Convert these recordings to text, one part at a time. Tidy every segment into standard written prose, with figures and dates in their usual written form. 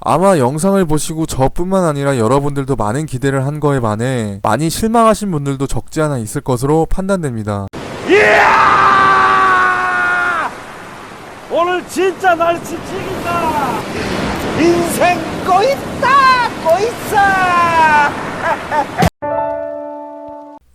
아마 영상을 보시고 저뿐만 아니라 여러분들도 많은 기대를 한 거에 반해 많이 실망하신 분들도 적지 않아 있을 것으로 판단됩니다. 이야! 오늘 진짜 날씨 죽인다. 인생 꼬있다 꼬있어.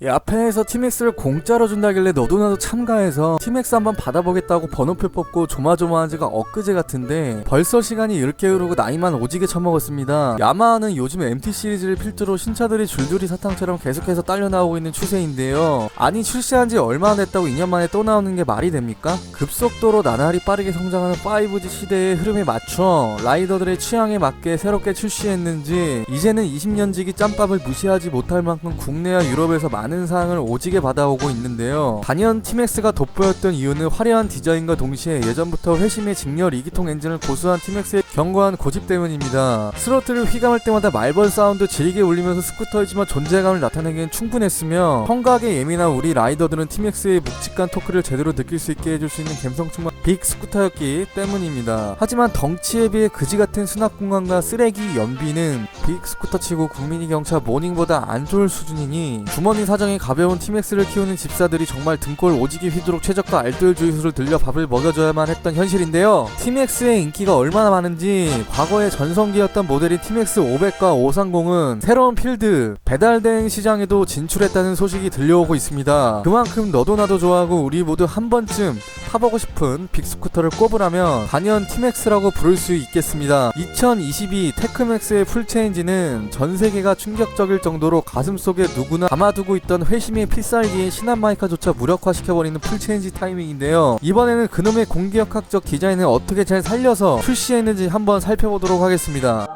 야페에서 티맥스를 공짜로 준다길래 너도나도 참가해서 티맥스 한번 받아보겠다고 번호표 뽑고 조마조마한 지가 엊그제 같은데 벌써 시간이 이렇게 흐르고 나이만 오지게 처먹었습니다. 야마하는 요즘 MT 시리즈를 필두로 신차들이 줄줄이 사탕처럼 계속해서 딸려나오고 있는 추세인데요. 아니 출시한 지 얼마나 됐다고 2년 만에 또 나오는 게 말이 됩니까? 급속도로 나날이 빠르게 성장하는 5G 시대의 흐름에 맞춰 라이더들의 취향에 맞게 새롭게 출시했는지 이제는 20년지기 짬밥을 무시하지 못할 만큼 국내와 유럽에서 많은 사항을 오지게 받아오고 있는데요. 단연 티맥스가 돋보였던 이유는 화려한 디자인과 동시에 예전부터 회심의 직렬 2기통 엔진을 고수한 티맥스의 견고한 고집 때문입니다. 스로틀을 휘감을 때마다 말벌 사운드 질게 울리면서 스쿠터이지만 존재감을 나타내기엔 충분했으며 청각에 예민한 우리 라이더들은 티맥스의 묵직한 토크를 제대로 느낄 수 있게 해줄 수 있는 감성 충만 빅 스쿠터였기 때문입니다. 하지만 덩치에 비해 그지같은 수납 공간과 쓰레기 연비는 빅 스쿠터치고 국민이 경차 모닝보다 안 좋을 수준이니 주머니 사정이 가벼운 티맥스를 키우는 집사들이 정말 등골 오지게 휘도록 최저가 알뜰 주유소를 들려 밥을 먹여줘야만 했던 현실인데요. 티맥스의 인기가 얼마나 많은지 과거의 전성기였던 모델인 티맥스 500과 530은 새로운 필드 배달대행 시장에도 진출했다는 소식이 들려오고 있습니다. 그만큼 너도 나도 좋아하고 우리 모두 한 번쯤 타보고 싶은 빅스쿠터를 꼽으라면 단연 티맥스라고 부를 수 있겠습니다. 2022 테크맥스의 풀체인지는 전세계가 충격적일 정도로 가슴속에 누구나 담아두고 있던 회심의 필살기인 시난 마이카조차 무력화시켜버리는 풀체인지 타이밍인데요. 이번에는 그놈의 공기역학적 디자인을 어떻게 잘 살려서 출시했는지 한번 살펴보도록 하겠습니다.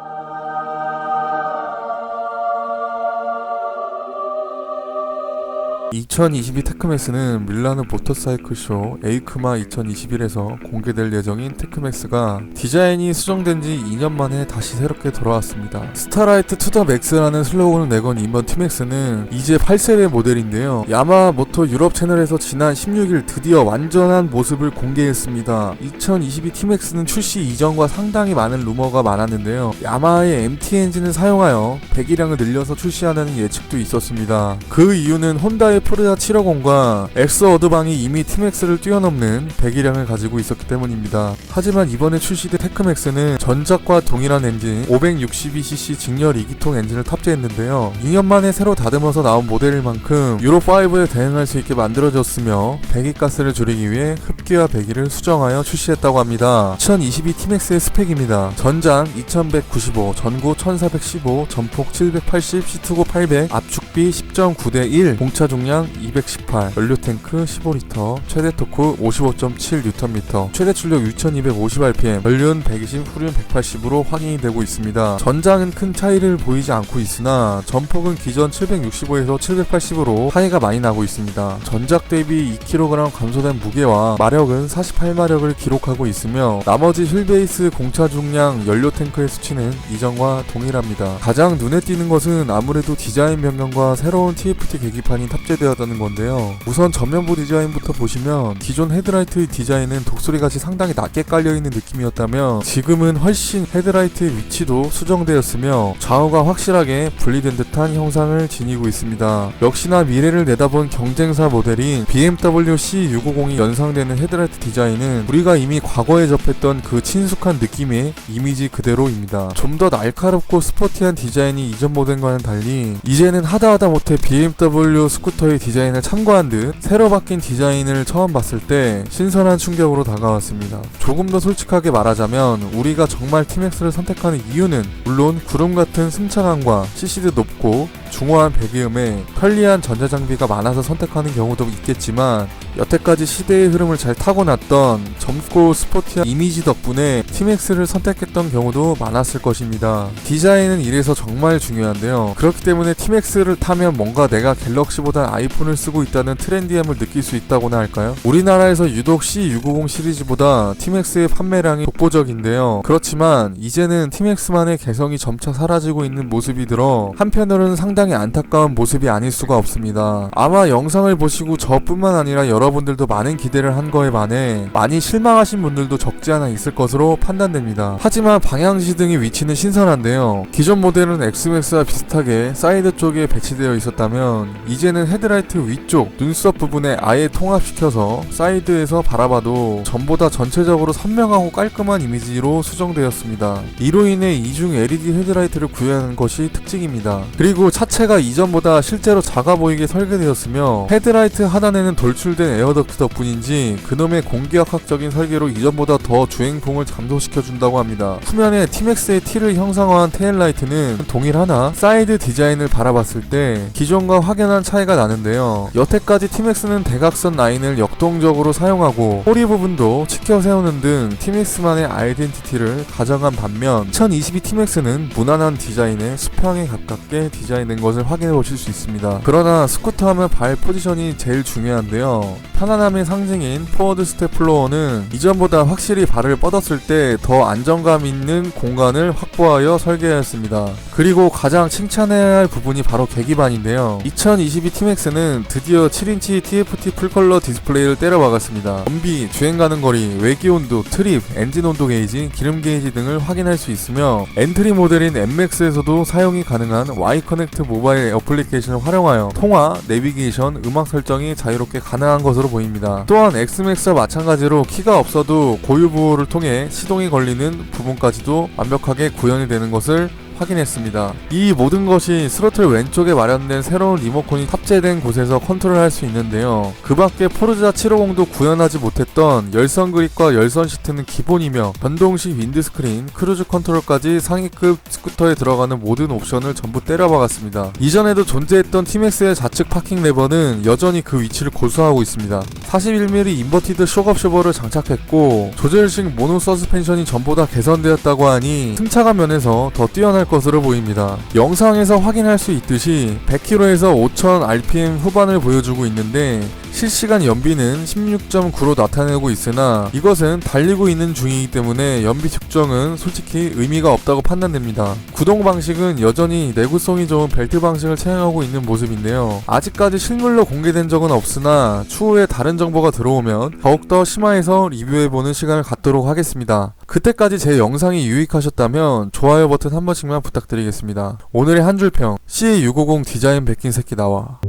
2022 테크맥스는 밀라노 모터사이클쇼 에이크마 2021에서 공개될 예정인 테크맥스가 디자인이 수정된 지 2년 만에 다시 새롭게 돌아왔습니다. 스타라이트 투 더 맥스라는 슬로건을 내건 이번 티맥스는 이제 8세대 모델인데요. 야마하 모터 유럽 채널에서 지난 16일 드디어 완전한 모습을 공개했습니다. 2022 티맥스는 출시 이전과 상당히 많은 루머가 많았는데요. 야마하의 MT 엔진을 사용하여 배기량을 늘려서 출시하는 예측도 있었습니다. 그 이유는 혼다의 포르자 750과 엑소 어드방이 이미 티맥스를 뛰어넘는 배기량을 가지고 있었기 때문입니다. 하지만 이번에 출시된 테크맥스는 전작과 동일한 엔진 562cc 직렬 2기통 엔진을 탑재했는데요. 2년 만에 새로 다듬어서 나온 모델일 만큼 유로5에 대응할 수 있게 만들어졌으며 배기가스를 줄이기 위해 흡기와 배기를 수정하여 출시했다고 합니다. 2022 티맥스의 스펙입니다. 전장 2195, 전고 1415, 전폭 780, 시트고 800, 압축비 10.9대1, 공차 중량 218, 연료탱크 15L, 최대 토크 55.7Nm, 최대 출력 6250rpm, 연륜 120, 후륜 180으로 확인이 되고 있습니다. 전장은 큰 차이를 보이지 않고 있으나 전폭은 기존 765에서 780으로 차이가 많이 나고 있습니다. 전작 대비 2kg 감소된 무게와 마력은 48마력을 기록하고 있으며 나머지 휠베이스, 공차 중량, 연료탱크의 수치는 이전과 동일합니다. 가장 눈에 띄는 것은 아무래도 디자인 변경과 새로운 TFT 계기판이 탑재되었다는 건데요. 우선 전면부 디자인부터 보시면 기존 헤드라이트의 디자인은 독수리같이 상당히 낮게 깔려있는 느낌이었다면 지금은 훨씬 헤드라이트의 위치도 수정되었으며 좌우가 확실하게 분리된 듯한 형상을 지니고 있습니다. 역시나 미래를 내다본 경쟁사 모델인 BMW C650이 연상되는 헤드라이트 디자인은 우리가 이미 과거에 접했던 그 친숙한 느낌의 이미지 그대로입니다. 좀 더 날카롭고 스포티한 디자인이 이전 모델과는 달리 이제는 하다하다 못해 BMW 스쿠터의 디자인을 참고한 듯 새로 바뀐 디자인을 처음 봤을 때 신선한 충격으로 다가왔습니다. 조금 더 솔직하게 말하자면 우리가 정말 티맥스를 선택하는 이유는 물론 구름같은 승차감과 CC도 높고 중후한 배기음에 편리한 전자장비가 많아서 선택하는 경우도 있겠지만 여태까지 시대의 흐름을 잘 타고났던 젊고 스포티한 이미지 덕분에 티맥스를 선택했던 경우도 많았을 것입니다. 디자인은 이래서 정말 중요한데요. 그렇기 때문에 티맥스를 타면 뭔가 내가 갤럭시보다 아이폰을 쓰고 있다는 트렌디함을 느낄 수 있다고나 할까요? 우리나라에서 유독 C650 시리즈보다 티맥스의 판매량이 독보적인데요. 그렇지만 이제는 티맥스만의 개성이 점차 사라지고 있는 모습이 들어 한편으로는 상당히 굉장히 안타까운 모습이 아닐 수가 없습니다. 아마 영상을 보시고 저뿐만 아니라 여러분들도 많은 기대를 한 거에 반해 많이 실망하신 분들도 적지 않아 있을 것으로 판단됩니다. 하지만 방향지등의 위치는 신선한데요. 기존 모델은 엑스맥스와 비슷하게 사이드 쪽에 배치되어 있었다면 이제는 헤드라이트 위쪽 눈썹 부분에 아예 통합시켜서 사이드에서 바라봐도 전보다 전체적으로 선명하고 깔끔한 이미지로 수정되었습니다. 이로 인해 이중 LED 헤드라이트를 구현한 것이 특징입니다. 그리고 차체가 이전보다 실제로 작아 보이게 설계되었으며 헤드라이트 하단에는 돌출된 에어덕트 덕분인지 그놈의 공기역학적인 설계로 이전보다 더 주행풍을 감소시켜준다고 합니다. 후면에 티맥스의 T를 형상화한 테일라이트는 동일하나 사이드 디자인을 바라봤을 때 기존과 확연한 차이가 나는데요. 여태까지 티맥스는 대각선 라인을 역동적으로 사용하고 꼬리 부분도 치켜 세우는 등 티맥스만의 아이덴티티를 가져간 반면 2022 티맥스는 무난한 디자인에 수평에 가깝게 디자인된 것을 확인해 보실 수 있습니다. 그러나 스쿠터 하면 발 포지션이 제일 중요한데요. 편안함의 상징인 포워드 스텝 플로어는 이전보다 확실히 발을 뻗었을 때 더 안정감 있는 공간을 확보하여 설계하였습니다. 그리고 가장 칭찬해야 할 부분이 바로 계기판인데요. 2022 티맥스는 드디어 7인치 TFT 풀컬러 디스플레이를 때려박았습니다. 연비, 주행 가는 거리, 외기 온도, 트립, 엔진 온도 게이지, 기름 게이지 등을 확인할 수 있으며 엔트리 모델인 MX에서도 사용이 가능한 Y 커넥트 모바일 어플리케이션을 활용하여 통화, 내비게이션, 음악 설정이 자유롭게 가능한 것으로 보입니다. 또한 X맥스와 마찬가지로 키가 없어도 고유 보호를 통해 시동이 걸리는 부분까지도 완벽하게 구현이 되는 것을 확인했습니다. 이 모든 것이 스로틀 왼쪽에 마련된 새로운 리모컨이 탑재된 곳에서 컨트롤할 수 있는데요. 그 밖에 포르자 750도 구현하지 못했던 열선 그립과 열선 시트는 기본이며 변동식 윈드스크린, 크루즈 컨트롤까지 상위급 스쿠터에 들어가는 모든 옵션을 전부 때려박았습니다. 이전에도 존재했던 티맥스의 좌측 파킹 레버는 여전히 그 위치를 고수하고 있습니다. 41mm 인버티드 쇼업 쇼버를 장착했고 조절식 모노 서스펜션이 전보다 개선되었다고 하니 승차감 면에서 더 뛰어날 것으로 보입니다. 영상에서 확인할 수 있듯이 100km에서 5000rpm 후반을 보여주고 있는데 실시간 연비는 16.9로 나타내고 있으나 이것은 달리고 있는 중이기 때문에 연비 측정은 솔직히 의미가 없다고 판단됩니다. 구동 방식은 여전히 내구성이 좋은 벨트 방식을 채용하고 있는 모습인데요. 아직까지 실물로 공개된 적은 없으나 추후에 다른 정보가 들어오면 더욱더 심화해서 리뷰해보는 시간을 갖도록 하겠습니다. 그때까지 제 영상이 유익하셨다면 좋아요 버튼 한 번씩만 부탁드리겠습니다. 오늘의 한 줄평 C650 디자인 베낀 새끼 나와.